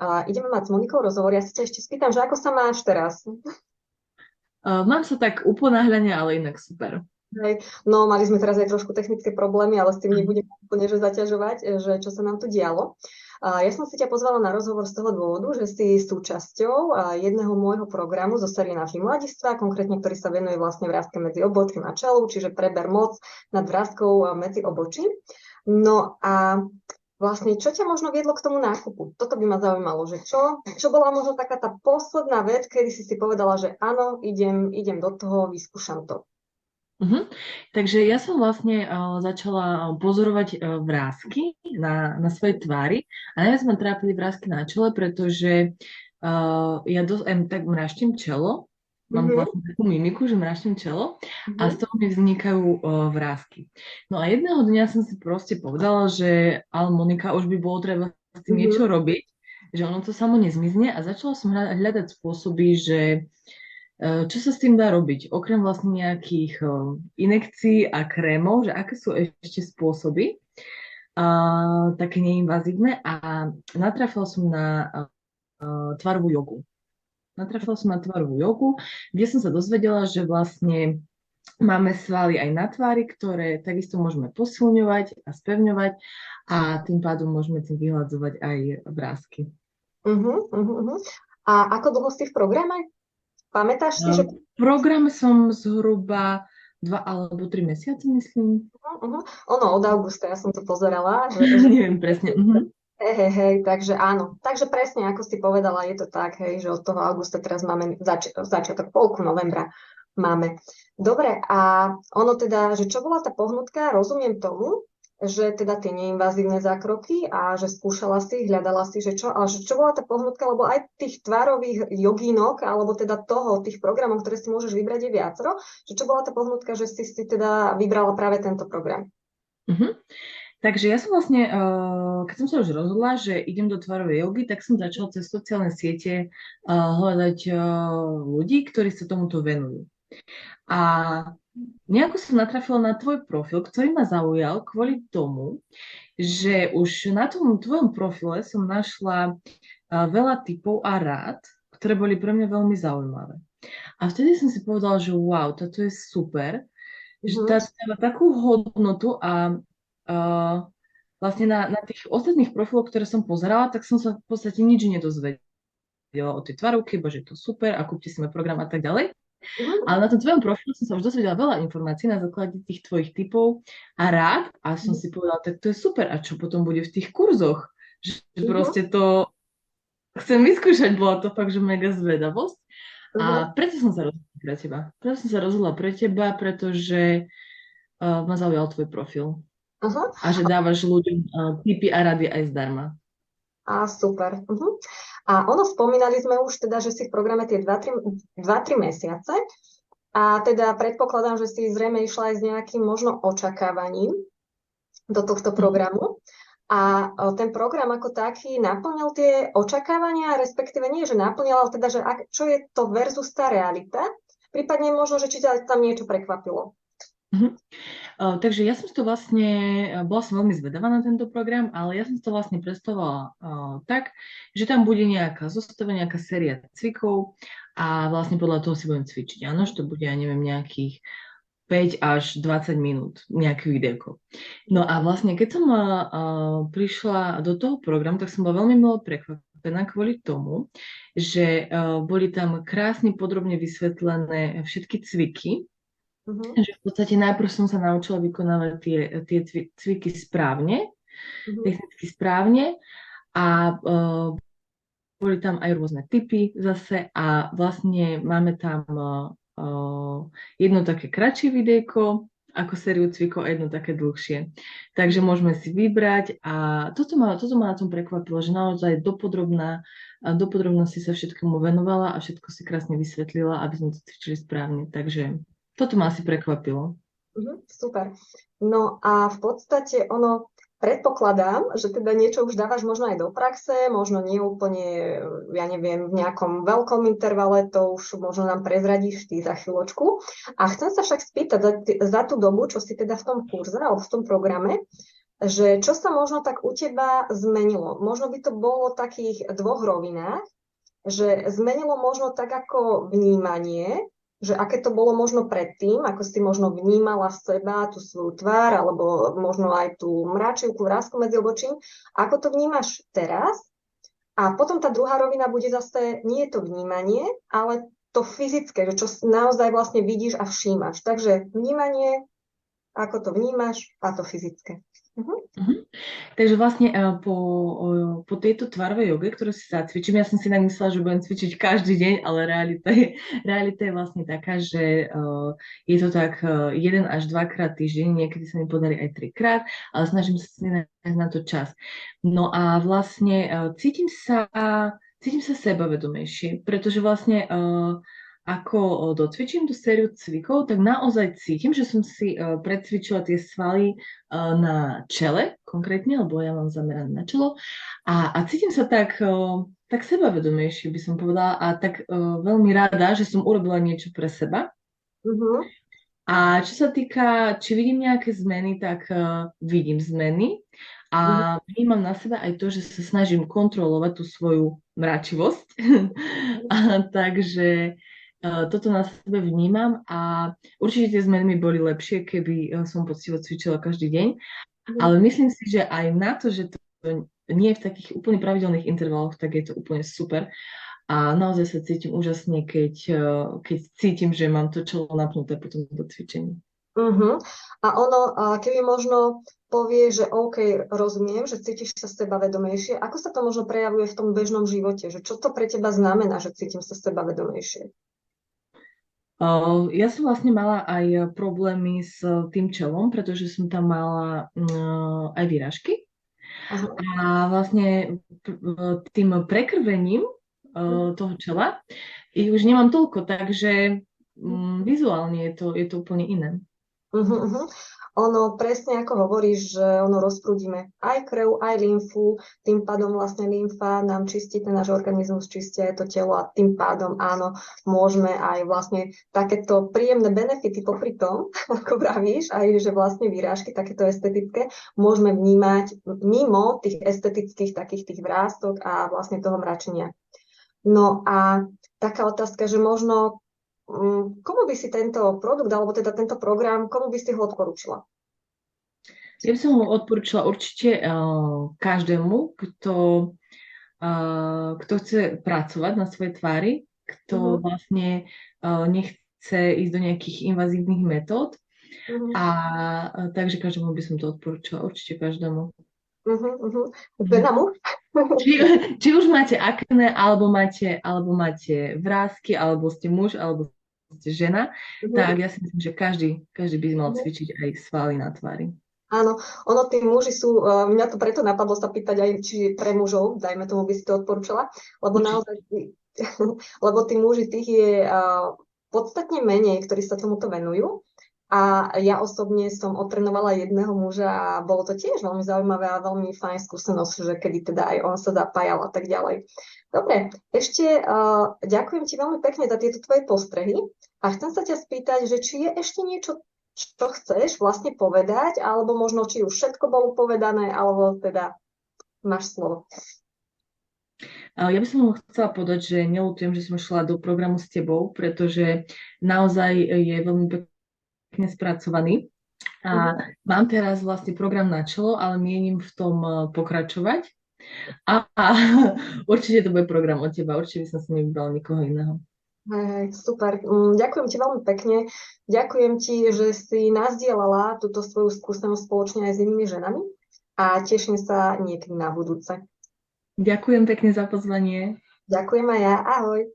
A ideme mať s Monikou rozhovor. Ja si ťa ešte spýtam, že ako sa máš teraz? Mám sa tak uponáhľanie, ale inak super. Hej. No, mali sme teraz aj trošku technické problémy, ale s tým nebudem úplne že zaťažovať, že čo sa nám tu dialo. Ja som si ťa pozvala na rozhovor z toho dôvodu, že si súčasťou jedného môjho programu zo série Naši mladistvá, konkrétne ktorý sa venuje vlastne vráske medzi obočím a čelou, čiže preber moc nad vráskou medzi obočím. No a vlastne, čo ťa možno viedlo k tomu nákupu? Toto by ma zaujímalo, že čo bola možno taká tá posledná vec, kedy si povedala, že áno, idem do toho, vyskúšam to. Mhm. Takže ja som vlastne začala pozorovať vrásky na svojej tvári a najviac ma trápili vrásky na čele, pretože ja dosť tak mraštím čelo, mám Mhm, vlastne takú mimiku, že mraštím čelo a mhm, z toho mi vznikajú vrásky. No a jedného dňa som si proste povedala, že ale Monika, už by bolo treba s tým mhm, niečo robiť, že ono to samo nezmizne a začala som hľadať spôsoby, že čo sa s tým dá robiť? Okrem vlastne nejakých inekcií a krémov, že aké sú ešte spôsoby, také neinvazívne a natrafila som na tvarovú jogu. Natrafila som na tvarovú jogu, kde som sa dozvedela, že vlastne máme svaly aj na tvári, ktoré takisto môžeme posilňovať a spevňovať a tým pádom môžeme tým vyhľadzovať aj vrásky. mhm, mhm, mhm. A ako dlho si v programe? Pamätáš si, že... V programe som zhruba 2 alebo 3 mesiace, myslím. Ono od augusta, ja som to pozerala, že... Neviem presne. Hej, takže áno. Takže presne, ako si povedala, je to tak, hej, že od toho augusta teraz máme začiatok, polku novembra máme. Dobre, a ono teda, že čo bola tá pohnutka, rozumiem tomu, že teda tie neinvazívne zákroky a že skúšala si, hľadala si, že čo, ale že čo bola tá pohnutka, lebo aj tých tvárových jogínok, alebo teda toho, tých programov, ktoré si môžeš vybrať je viacero, že čo bola tá pohnutka, že si teda vybrala práve tento program. Mhm. Takže ja som vlastne, keď som sa už rozhodla, že idem do tvarovej jogy, tak som začala cez sociálne siete hľadať ľudí, ktorí sa tomuto venujú. A nejako som natrafila na tvoj profil, ktorý ma zaujal kvôli tomu, že už na tom tvojom profile som našla veľa typov a rád, ktoré boli pre mňa veľmi zaujímavé. A vtedy som si povedala, že wow, toto je super, že Mhm, tá dáva takú hodnotu a vlastne na tých ostatných profiloch, ktoré som pozerala, tak som sa v podstate nič nedozvedela o tej tvarovke, bože, je to super a kúpte si môj program a tak ďalej. Ale mhm, na tom tvojom profilu som sa už dozvedela veľa informácií na základe tých tvojich typov a rád a som mhm, si povedala, tak to je super. A čo potom bude v tých kurzoch? Že mhm, proste to chcem vyskúšať, bola to fakt, že mega zvedavosť. mhm, A preto som sa rozhodla pre teba. Preto som sa rozhodla pre teba, pretože ma zaujal tvoj profil. aha. A že dávaš ľuďom tipy a rady aj zdarma. A super. A ono, spomínali sme už teda, že si v programe tie 2-3 mesiace a teda predpokladám, že si zrejme išla aj s nejakým možno očakávaním do tohto Mhm. programu. A ten program ako taký naplnil tie očakávania, respektíve nie, že naplnil, ale teda, že čo je to versus tá realita, prípadne možno, že či ťa tam niečo prekvapilo. Mhm. Takže ja som si to vlastne, bola som veľmi zvedavá na tento program, ale ja som si to vlastne predstavovala tak, že tam bude nejaká zostava, nejaká séria cvikov a vlastne podľa toho si budem cvičiť. Áno, že to bude, ja neviem, nejakých 5 až 20 minút, nejaký videjko. No a vlastne, keď som prišla do toho programu, tak som bola veľmi milo prekvapená kvôli tomu, že boli tam krásne podrobne vysvetlené všetky cviky, Mhm, že v podstate najprv som sa naučila vykonávať tie cviky správne, mhm, technicky správne a boli tam aj rôzne typy zase a vlastne máme tam jedno také kratšie videjko ako sériu cvikov a jedno také dlhšie. Takže môžeme si vybrať a toto ma na tom prekvapilo, že naozaj dopodrobná si sa všetkému venovala a všetko si krásne vysvetlila, aby sme to cvičili správne. Takže toto ma asi prekvapilo. super. No a v podstate ono, predpokladám, že teda niečo už dávaš možno aj do praxe, možno nie úplne, ja neviem, v nejakom veľkom intervale, to už možno nám prezradíš ty za chvíľočku. A chcem sa však spýtať za tú dobu, čo si teda v tom kurze alebo v tom programe, že čo sa možno tak u teba zmenilo? Možno by to bolo v takých dvoch rovinách, že zmenilo možno tak ako vnímanie, že aké to bolo možno predtým, ako si možno vnímala seba, tú svoju tvár, alebo možno aj tú mračivku, vrásku medzi obočím, ako to vnímaš teraz. A potom tá druhá rovina bude zase, nie je to vnímanie, ale to fyzické, že čo naozaj vlastne vidíš a všímaš. Takže vnímanie, ako to vnímaš, a to fyzické. Mhm. Takže vlastne po tejto tvarovej joge, ktorú si zacvičím, ja som si tak myslela, že budem cvičiť každý deň, ale realita je vlastne taká, že je to tak 1 až 2 krát týždeň, niekedy sa mi podarí aj 3 krát, ale snažím sa si nájsť na to čas. No a vlastne cítim sa sebavedomejšie, pretože vlastne ako docvičím tú sériu cvikov, tak naozaj cítim, že som si predcvičila tie svaly na čele konkrétne, lebo ja mám zamerané na čelo a cítim sa tak sebavedomejšie, by som povedala, a tak veľmi rada, že som urobila niečo pre seba. Uh-huh. A čo sa týka, či vidím nejaké zmeny, tak vidím zmeny a vnímam na seba aj to, že sa snažím kontrolovať tú svoju mračivosť. Takže toto na sebe vnímam a určite tie zmeny mi boli lepšie, keby som poctivo cvičila každý deň. Ale myslím si, že aj na to, že to nie je v takých úplne pravidelných intervaloch, tak je to úplne super. A naozaj sa cítim úžasne, keď cítim, že mám to čelo napnuté po tomto cvičení. Uh-huh. A ono, keby možno povie, že OK, rozumiem, že cítiš sa sebavedomejšie, ako sa to možno prejavuje v tom bežnom živote? Že čo to pre teba znamená, že cítim sa sebavedomejšie? Ja som vlastne mala aj problémy s tým čelom, pretože som tam mala aj výražky. Aha. A vlastne tým prekrvením toho čela ich už nemám toľko, takže vizuálne je to úplne iné. Uh-huh, uh-huh. Ono presne ako hovoríš, že ono rozprúdime aj krv, aj lymfu, tým pádom vlastne lymfa nám čistí ten náš organizmus, čistí aj to telo a tým pádom áno, môžeme aj vlastne takéto príjemné benefity popri tom, ako vravíš, aj že vlastne výrážky takéto estetické, môžeme vnímať mimo tých estetických takých tých vrástok a vlastne toho mračenia. No a taká otázka, že možno komu by si tento produkt, alebo teda tento program, komu by si ho odporúčila? Ja by som ho odporúčila určite každému, kto chce pracovať na svojej tvári, kto vlastne nechce ísť do nejakých invazívnych metód. A takže každému by som to odporúčala, určite každému. Žena, muž? Či už máte akné, alebo máte vrásky, alebo ste muž, alebo ste žena, tak ja si myslím, že každý by mal cvičiť aj svaly na tvári. Áno, ono tí muži sú, mňa to preto napadlo sa pýtať aj, či pre mužov, dajme tomu, by si to odporúčala, lebo naozaj, lebo tí muži, tých je podstatne menej, ktorí sa tomuto venujú. A ja osobne som otrenovala jedného muža a bolo to tiež veľmi zaujímavé a veľmi fajn skúsenosť, že kedy teda aj on sa zapájal a tak ďalej. Dobre, ešte ďakujem ti veľmi pekne za tieto tvoje postrehy a chcem sa ťa spýtať, že či je ešte niečo, čo chceš vlastne povedať, alebo možno či už všetko bolo povedané, alebo teda máš slovo. Ja by som chcela povedať, že neľutujem, že som šla do programu s tebou, pretože naozaj je veľmi pekne spracovaný. A mám teraz vlastne program na čelo, ale mienim v tom pokračovať. A určite to bude program od teba, určite by som si nevybrala nikoho iného. Hej, super. Ďakujem ti veľmi pekne. Ďakujem ti, že si nazdielala túto svoju skúsenosť spoločne aj s inými ženami a teším sa niekedy na budúce. Ďakujem pekne za pozvanie. Ďakujem aj ja. Ahoj.